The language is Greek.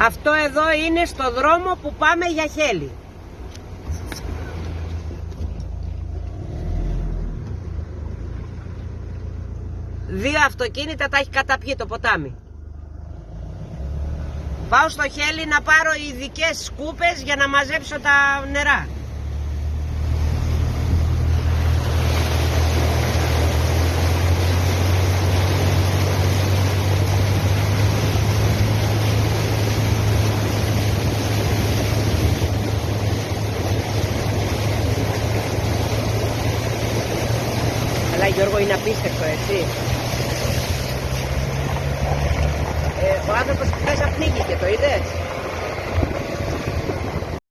Αυτό εδώ είναι στο δρόμο που πάμε για Χέλη. Δύο αυτοκίνητα τα έχει καταπιεί το ποτάμι. Πάω στο Χέλη να πάρω ειδικές σκούπες για να μαζέψω τα νερά. Αλλά Γιώργο, είναι απίστευτο, έτσι. Ο άνθρωπος που χθες απνίγηκε, το είδες?